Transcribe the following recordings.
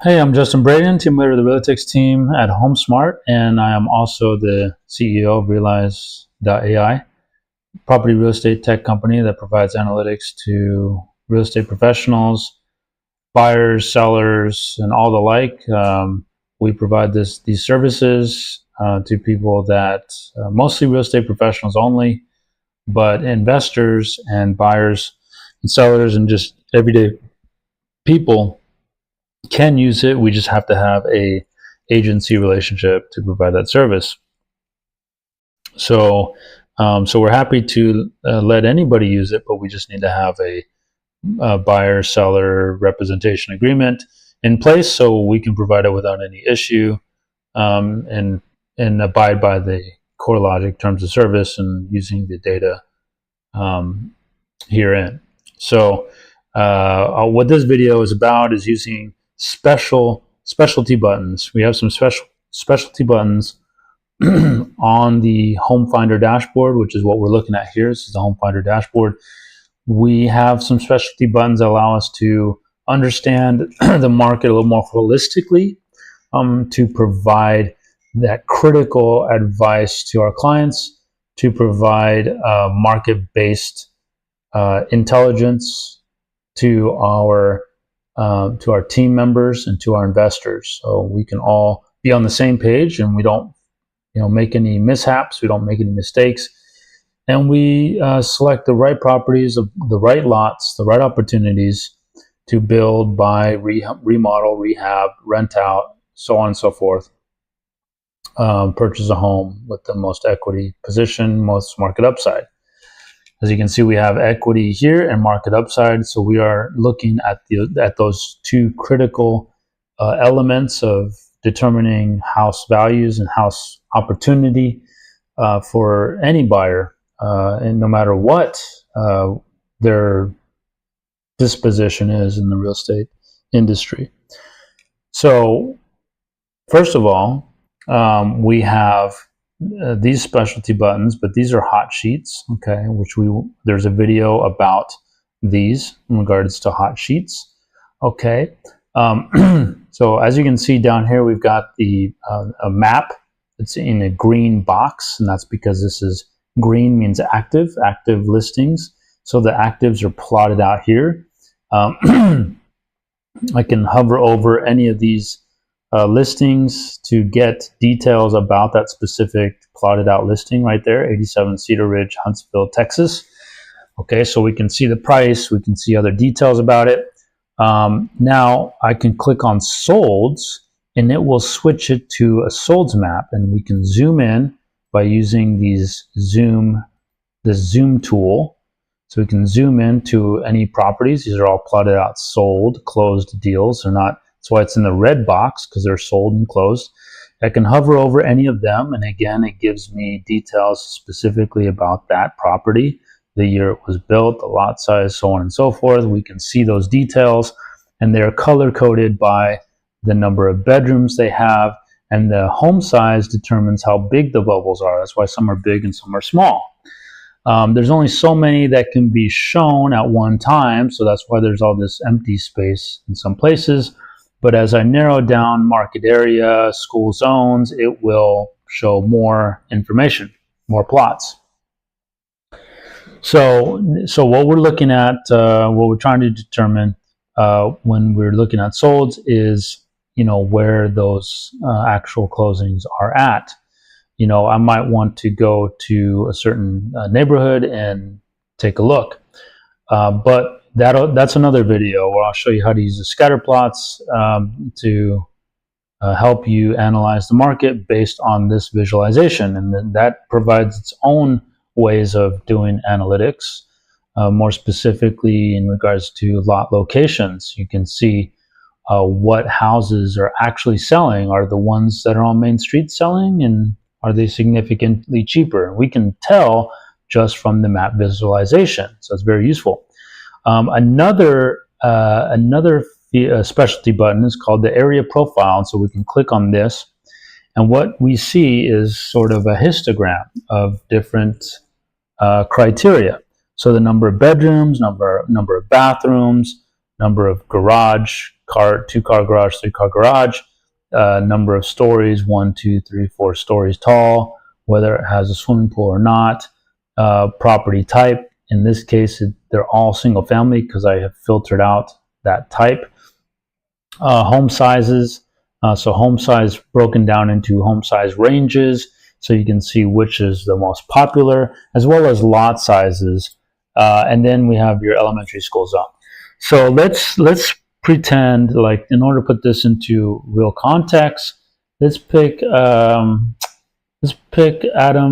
Hey, I'm Justin Braden, team leader of the Realytics team at HomeSmart, and I am also the CEO of Realize.ai, property real estate tech company that provides analytics to real estate professionals, buyers, sellers, and all the like. We provide these services to people that mostly real estate professionals only, but investors and buyers and sellers and just everyday people can use it. We just have to have a agency relationship to provide that service. So we're happy to let anybody use it, but we just need to have a buyer seller representation agreement in place so we can provide it without any issue, and abide by the CoreLogic terms of service and using the data herein. So what this video is about is using specialty buttons. We have some specialty buttons on the Home Finder dashboard, which is what we're looking at here. This is the Home Finder dashboard. We have some specialty buttons that allow us to understand the market a little more holistically, to provide that critical advice to our clients, to provide market-based intelligence to our team members and to our investors, so we can all be on the same page and we don't make any mishaps, we don't make any mistakes, and we select the right properties, the right lots, the right opportunities to build, buy, remodel, rehab, rent out, so on and so forth. Purchase a home with the most equity position, most market upside. As you can see, we have equity here and market upside. So we are looking at those two critical elements of determining house values and house opportunity for any buyer, and no matter what their disposition is in the real estate industry. So first of all, we have these specialty buttons, but these are hot sheets, okay, there's a video about these in regards to hot sheets, okay. So as you can see down here, we've got a map. It's in a green box, and that's because this is green means active listings. So the actives are plotted out here. I can hover over any of these listings to get details about that specific plotted out listing right there, 87 Cedar Ridge, Huntsville, Texas. Okay, so we can see the price, we can see other details about it. Now I can click on solds and it will switch it to a solds map, and we can zoom in by using the zoom tool. So we can zoom in to any properties. These are all plotted out sold, closed deals. They're not, that's why it's in the red box, because they're sold and closed. I can hover over any of them, and again, it gives me details specifically about that property, the year it was built, the lot size, so on and so forth. We can see those details, and they're color-coded by the number of bedrooms they have, and the home size determines how big the bubbles are. That's why some are big and some are small. There's only so many that can be shown at one time, so that's why there's all this empty space in some places. But as I narrow down market area, school zones, it will show more information, more plots. So what we're looking at, what we're trying to determine when we're looking at solds is, where those actual closings are at. I might want to go to a certain neighborhood and take a look. But that's another video where I'll show you how to use the scatter plots to help you analyze the market based on this visualization. And then that provides its own ways of doing analytics, more specifically in regards to lot locations. You can see what houses are actually selling. Are the ones that are on Main Street selling, and are they significantly cheaper? We can tell just from the map visualization, so it's very useful. Another specialty button is called the area profile, and so we can click on this, and what we see is sort of a histogram of different criteria. So the number of bedrooms, number of bathrooms, number of garage, two-car garage, three-car garage, number of stories, 1, 2, 3, 4 stories tall, whether it has a swimming pool or not, property type. In this case, they're all single family because I have filtered out that type. Home sizes, so home size broken down into home size ranges, so you can see which is the most popular, as well as lot sizes. And then we have your elementary school zone. So let's pretend, like, in order to put this into real context, let's pick Adam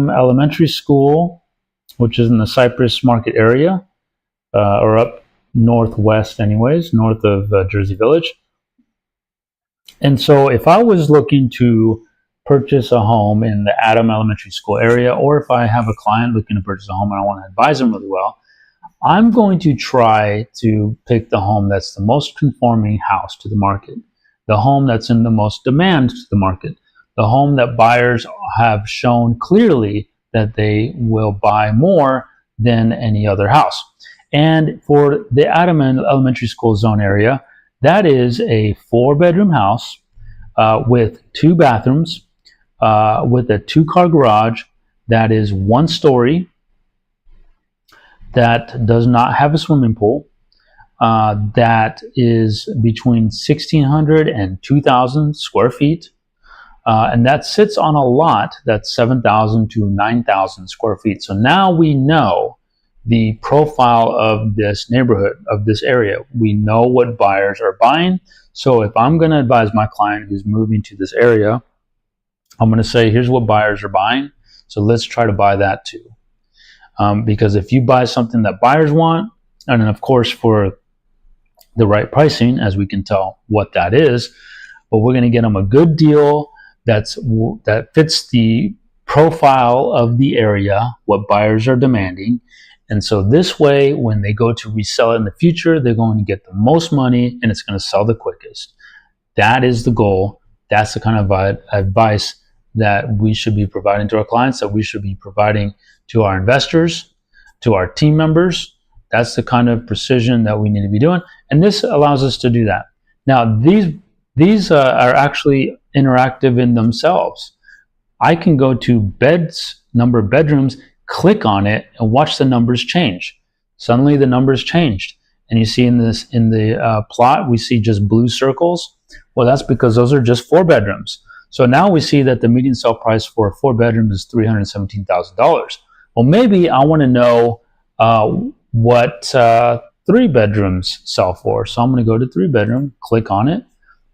Elementary School, which is in the Cypress Market area, or up northwest anyways, north of Jersey Village. And so if I was looking to purchase a home in the Adam Elementary School area, or if I have a client looking to purchase a home and I want to advise them really well, I'm going to try to pick the home that's the most conforming house to the market, the home that's in the most demand to the market, the home that buyers have shown clearly that they will buy more than any other house. And for the Adam Elementary School zone area, that is a 4-bedroom house with 2 bathrooms, with a 2-car garage that is 1 story, that does not have a swimming pool, that is between 1,600 and 2,000 square feet, and that sits on a lot that's 7,000 to 9,000 square feet. So now we know the profile of this neighborhood, of this area. We know what buyers are buying. So if I'm going to advise my client who's moving to this area, I'm going to say, here's what buyers are buying, so let's try to buy that too. Because if you buy something that buyers want, and then of course for the right pricing, as we can tell what that is, but we're going to get them a good deal that fits the profile of the area, what buyers are demanding. And so this way, when they go to resell it in the future, they're going to get the most money and it's going to sell the quickest. That is the goal. That's the kind of advice that we should be providing to our clients, that we should be providing to our investors, to our team members. That's the kind of precision that we need to be doing. And this allows us to do that. Now, these are actually interactive in themselves. I can go to beds, number of bedrooms, click on it, and watch the numbers change. Suddenly the numbers changed. And you see in the plot, we see just blue circles. Well, that's because those are just 4 bedrooms. So now we see that the median sale price for a 4 bedroom is $317,000. Well, maybe I want to know what 3 bedrooms sell for. So I'm going to go to 3 bedroom, click on it,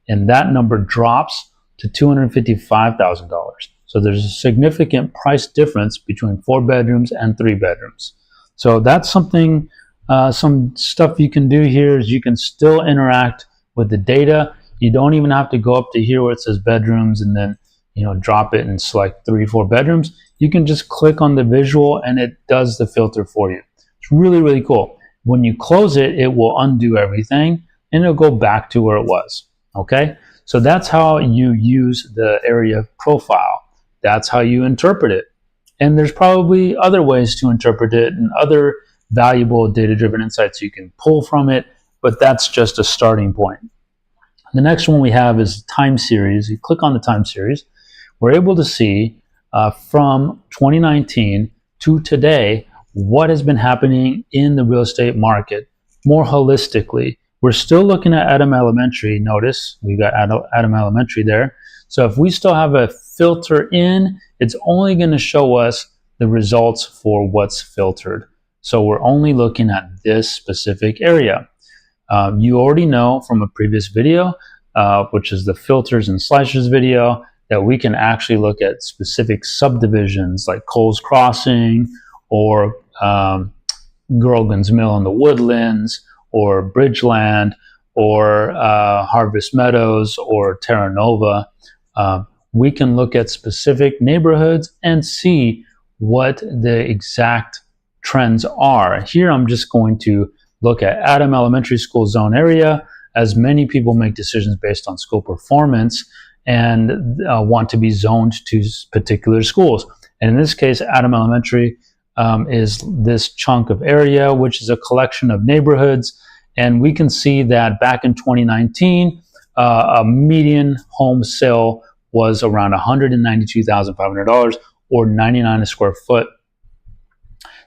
and that number drops to $255,000. So there's a significant price difference between 4 bedrooms and 3 bedrooms. So that's something, some stuff you can do here is you can still interact with the data. You don't even have to go up to here where it says bedrooms and then, drop it and select 3, 4 bedrooms. You can just click on the visual and it does the filter for you. It's really, really cool. When you close it, it will undo everything and it'll go back to where it was. Okay? So that's how you use the area profile. That's how you interpret it. And there's probably other ways to interpret it and other valuable data-driven insights you can pull from it, but that's just a starting point. The next one we have is time series. You click on the time series. We're able to see from 2019 to today what has been happening in the real estate market more holistically. We're still looking at Adam Elementary. Notice we got Adam Elementary there. So if we still have a filter in, it's only going to show us the results for what's filtered. So we're only looking at this specific area. You already know from a previous video, which is the filters and slicers video, that we can actually look at specific subdivisions like Coles Crossing or Girlgan's Mill in the Woodlands or Bridgeland or Harvest Meadows or Terra Nova. We can look at specific neighborhoods and see what the exact trends are. Here I'm just going to look at Adam Elementary School zone area, as many people make decisions based on school performance and want to be zoned to particular schools. And in this case, Adam Elementary is this chunk of area, which is a collection of neighborhoods. And we can see that back in 2019, a median home sale was around $192,500 or $99 a square foot.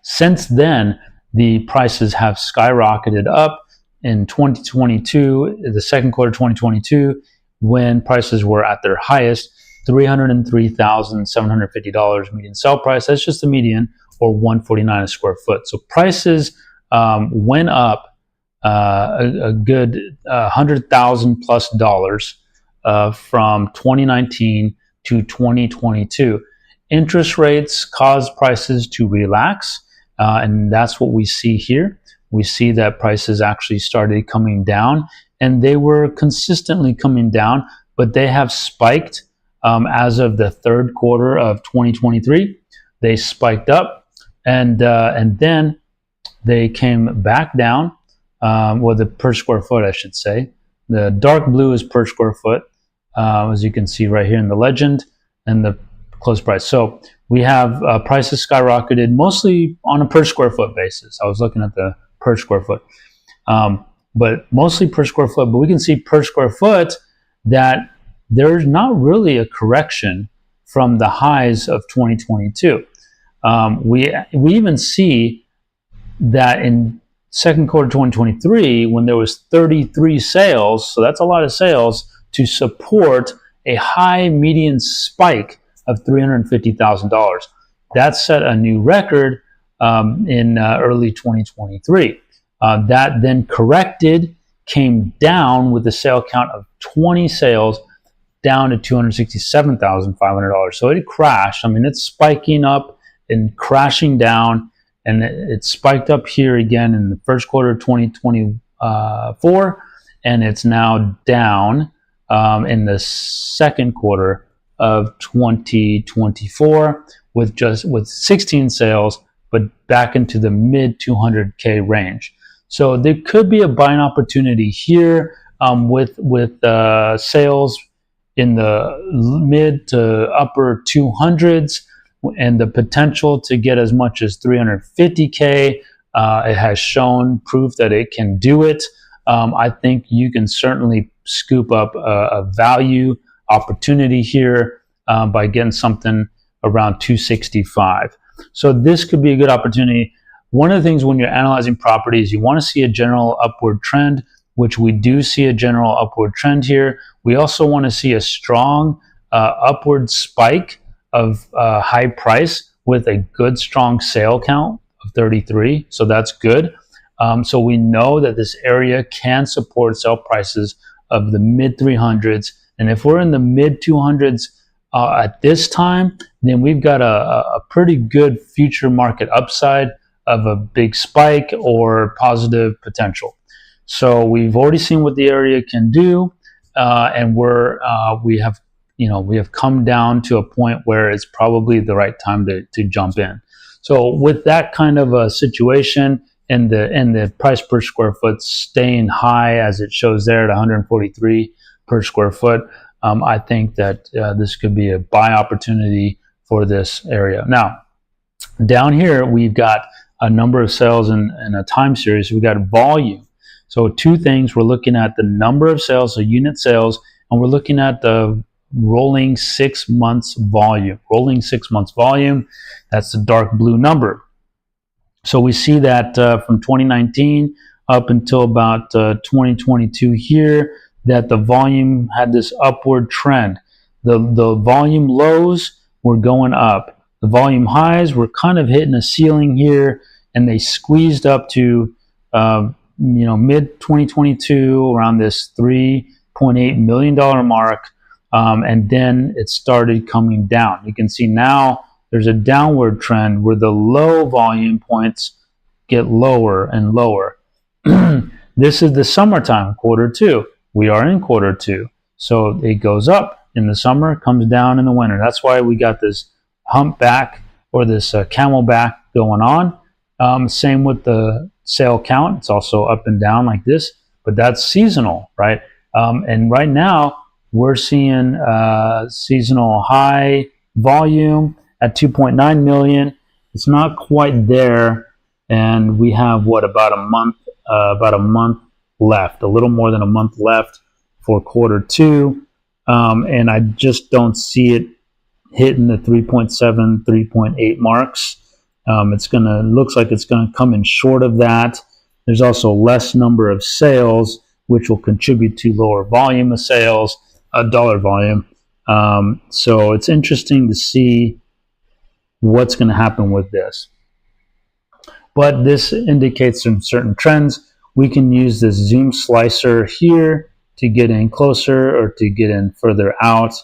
Since then, the prices have skyrocketed up. In 2022, the second quarter of 2022, when prices were at their highest, $303,750 median sale price. That's just the median, or $149 a square foot. So prices went up a good $100,000 plus from 2019 to 2022. Interest rates caused prices to relax, and that's what we see here. We see that prices actually started coming down, and they were consistently coming down, but they have spiked as of the third quarter of 2023. They spiked up, and then they came back down. Well, the per square foot, I should say. The dark blue is per square foot, as you can see right here in the legend, and the close price. So we have prices skyrocketed mostly on a per square foot basis. I was looking at the per square foot, but mostly per square foot. But we can see per square foot that there's not really a correction from the highs of 2022. We even see that in second quarter 2023, when there was 33 sales, so that's a lot of sales to support a high median spike of $350,000. That set a new record in early 2023. That then corrected, came down with a sale count of 20 sales down to $267,500. So it crashed. I mean, it's spiking up and crashing down, and it spiked up here again in the first quarter of 2024, and it's now down in the second quarter of 2024 with 16 sales, but back into the mid 200K range. So there could be a buying opportunity here with sales in the mid to upper 200s, and the potential to get as much as 350K. It has shown proof that it can do it. I think you can certainly scoop up a value opportunity here by getting something around 265. So this could be a good opportunity. One of the things when you're analyzing properties, you want to see a general upward trend, which we do see a general upward trend here. We also want to see a strong upward spike of high price with a good strong sale count of 33. So that's good. So we know that this area can support sale prices of the mid 300s. And if we're in the mid 200s at this time, then we've got a pretty good future market upside of a big spike or positive potential. So we've already seen what the area can do, and we have come down to a point where it's probably the right time to jump in. So with that kind of a situation and the price per square foot staying high as it shows there at 143 per square foot, I think that this could be a buy opportunity for this area. Now, down here we've got a number of sales in a time series. We've got volume. So two things: we're looking at the number of sales, so unit sales, and we're looking at the rolling 6 months volume. Rolling 6 months volume, that's the dark blue number. So we see that from 2019 up until about 2022 here, that the volume had this upward trend. The volume lows were going up. The volume highs were kind of hitting a ceiling here, and they squeezed up to mid 2022 around this $3.8 million mark, and then it started coming down. You can see now there's a downward trend where the low volume points get lower and lower. This is the summertime, quarter two. We are in quarter two, so it goes up in the summer, comes down in the winter. That's why we got this humpback or this camelback going on. Same with the sale count. It's also up and down like this, but that's seasonal, right? And right now we're seeing seasonal high volume at 2.9 million, It's not quite there, and we have what, about a month left, a little more than a month left for quarter two, and I just don't see it hitting the 3.7, 3.8 marks. Looks like it's gonna come in short of that. There's also less number of sales, which will contribute to lower volume of sales, dollar volume. So it's interesting to see what's going to happen with this. But this indicates some certain trends. We can use this zoom slicer here to get in closer or to get in further out.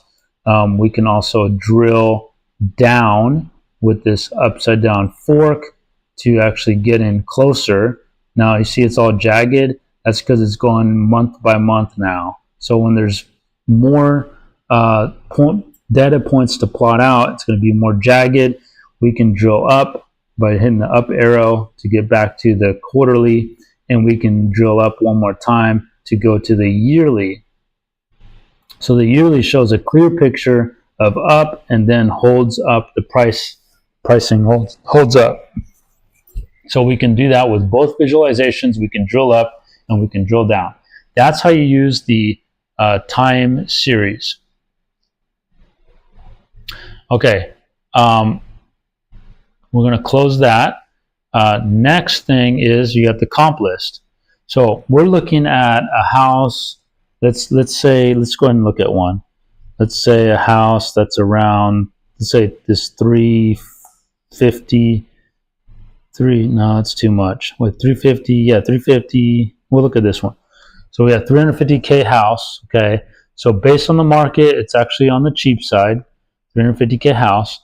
We can also drill down with this upside down fork to actually get in closer. Now you see it's all jagged. That's because it's going month by month now. So when there's more data points to plot out, it's going to be more jagged. We can drill up by hitting the up arrow to get back to the quarterly, and we can drill up one more time to go to the yearly. So the yearly shows a clear picture of up and then holds up. The pricing holds up. So we can do that with both visualizations. We can drill up and we can drill down. That's how you use the time series. Okay, we're going to close that. Next thing is you got the comp list. So we're looking at a house. Let's go ahead and look at one. Let's say a house that's around, let's say this 350. No, it's too much. With 350, yeah, 350. We'll look at this one. So we have 350K house. Okay, so based on the market, it's actually on the cheap side. 350K house.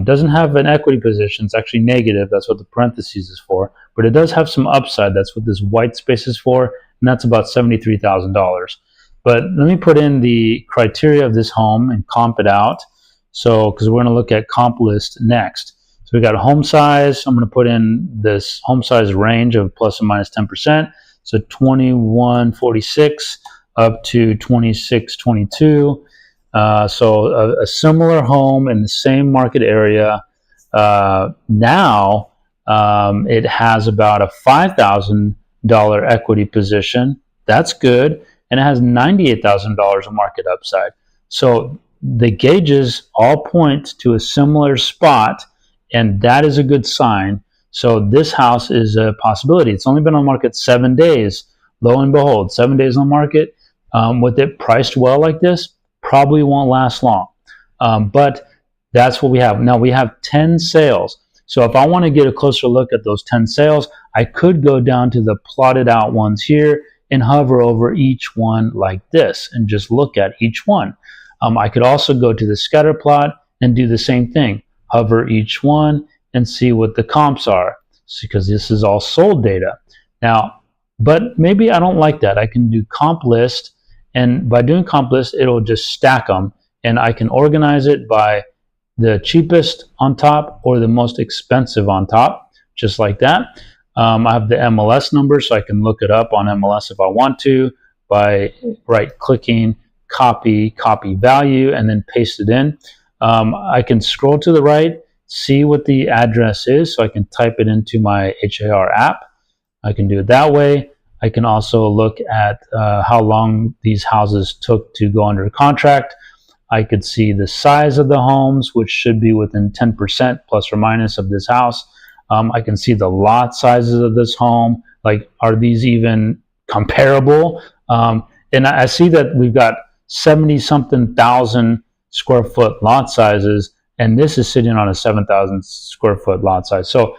Doesn't have an equity position. It's actually negative. That's what the parentheses is for. But it does have some upside. That's what this white space is for, and that's about $73,000. But let me put in the criteria of this home and comp it out. So, because we're going to look at comp list next. So we got a home size. I'm going to put in this home size range of plus or minus 10%. So 2146 up to 2622. So a similar home in the same market area. Now it has about a $5,000 equity position. That's good. And it has $98,000 of market upside. So the gauges all point to a similar spot, and that is a good sign. So this house is a possibility. It's only been on market 7 days. Lo and behold, 7 days on market. With it priced well like this, probably won't last long. But that's what we have. Now we have 10 sales. So if I want to get a closer look at those 10 sales, I could go down to the plotted out ones here and hover over each one like this and just look at each one. I could also go to the scatter plot and do the same thing. Hover each one and see what the comps are, because this is all sold data. Now, but maybe I don't like that. I can do comp list, and by doing comp list, it'll just stack them, and I can organize it by the cheapest on top or the most expensive on top, just like that. I have the MLS number, so I can look it up on MLS if I want to by right-clicking, copy value, and then paste it in. I can scroll to the right, see what the address is, so I can type it into my HAR app. I can do it that way. I can also look at how long these houses took to go under contract. I could see the size of the homes, which should be within 10% plus or minus of this house. I can see the lot sizes of this home. Like, are these even comparable? And I see that we've got 70-something thousand square foot lot sizes, and this is sitting on a 7,000 square foot lot size. So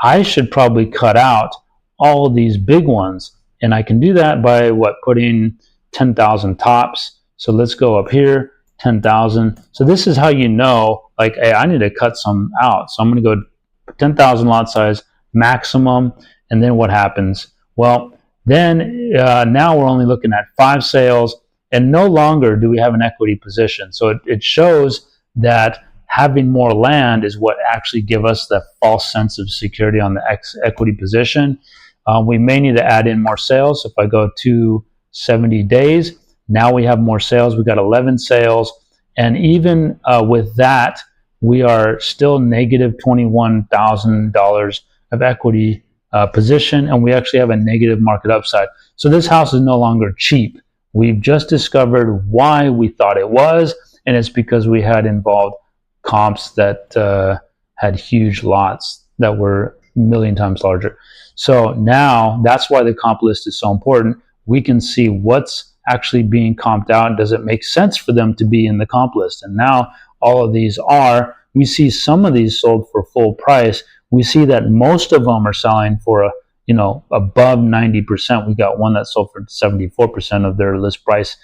I should probably cut out all of these big ones, and I can do that by putting 10,000 tops. So let's go up here, 10,000. So this is how you know, like, hey, I need to cut some out. So I'm going to go 10,000 lot size maximum, and then what happens? Well, then now we're only looking at 5 sales, and no longer do we have an equity position. So it shows that having more land is what actually give us the false sense of security on the equity position. We may need to add in more sales. If I go to 70 days, now we have more sales. We got 11 sales, and even with that, we are still negative $21,000 of equity position, and we actually have a negative market upside. So this house is no longer cheap. We've just discovered why we thought it was, and it's because we had involved comps that had huge lots that were a million times larger. So now that's why the comp list is so important. We can see what's actually being comped out. Does it make sense for them to be in the comp list? And now all of these are. We see some of these sold for full price. We see that most of them are selling for above 90%. We got one that sold for 74% of their list price,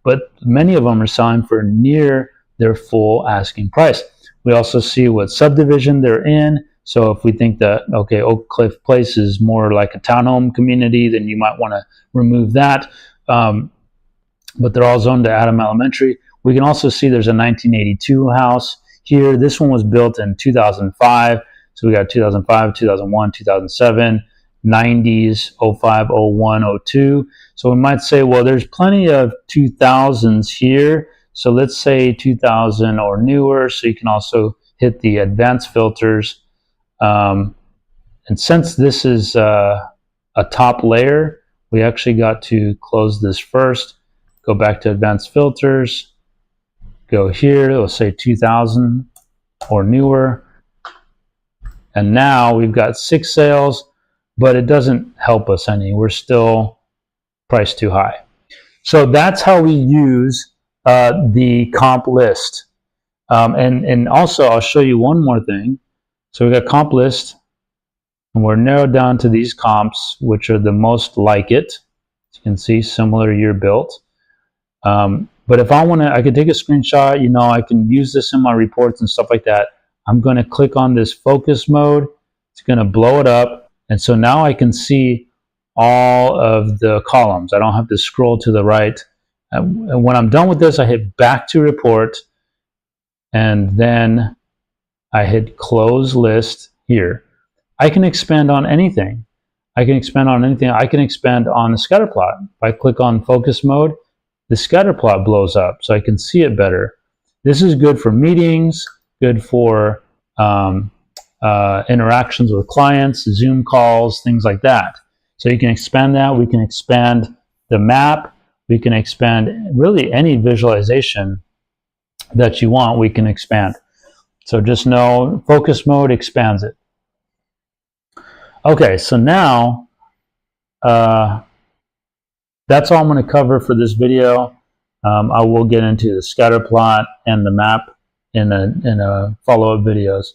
but many of them are selling for near their full asking price. We also see what subdivision they're in. So if we think that, okay, Oak Cliff Place is more like a townhome community, then you might want to remove that. But they're all zoned to Adam Elementary. We can also see there's a 1982 house here. This one was built in 2005. So we got 2005, 2001, 2007, 90s, 05, 01, 02. So we might say, well, there's plenty of 2000s here. So let's say 2000 or newer. So you can also hit the advanced filters. And since this is a top layer, we actually got to close this first. Go back to advanced filters. Go here. It'll say 2000 or newer. And now we've got 6 sales, but it doesn't help us any. We're still priced too high. So that's how we use the comp list. And also, I'll show you one more thing. So we got comp list, and we're narrowed down to these comps, which are the most like it. As you can see, similar year built. But if I want to, I could take a screenshot. I can use this in my reports and stuff like that. I'm going to click on this focus mode. It's going to blow it up. And so now I can see all of the columns. I don't have to scroll to the right. And when I'm done with this, I hit back to report. And then I hit close list here. I can expand on anything. I can expand on the scatter plot. If I click on focus mode, the scatter plot blows up so I can see it better. This is good for meetings, good for interactions with clients, Zoom calls, things like that. So you can expand that. We can expand the map. We can expand really any visualization that you want, we can expand. So just know focus mode expands it. Okay, so now that's all I'm going to cover for this video. I will get into the scatter plot and the map in a follow-up videos.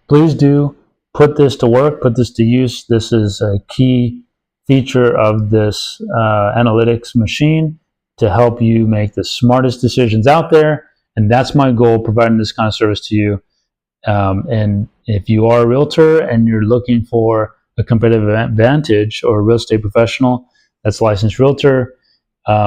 Please do put this to work, put this to use. This is a key feature of this analytics machine to help you make the smartest decisions out there. And that's my goal, providing this kind of service to you. And if you are a realtor and you're looking for a competitive advantage, or a real estate professional that's a licensed realtor,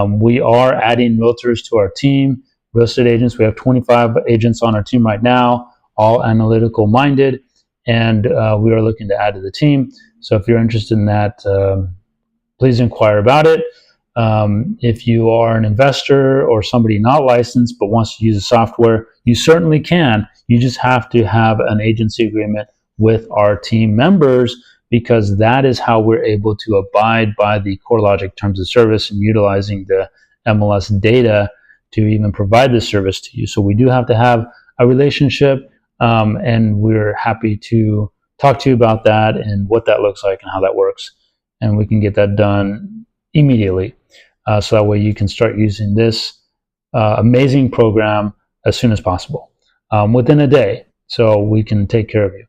we are adding realtors to our team, real estate agents. We have 25 agents on our team right now, all analytical minded, and we are looking to add to the team. So if you're interested in that, please inquire about it. If you are an investor or somebody not licensed but wants to use the software, you certainly can. You just have to have an agency agreement with our team members, because that is how we're able to abide by the CoreLogic terms of service and utilizing the MLS data to even provide this service to you. So we do have to have a relationship, and we're happy to talk to you about that and what that looks like and how that works. And we can get that done immediately. So that way you can start using this amazing program as soon as possible, within a day, so we can take care of you.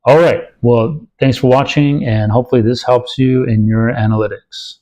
All right, well, thanks for watching, and hopefully this helps you in your analytics.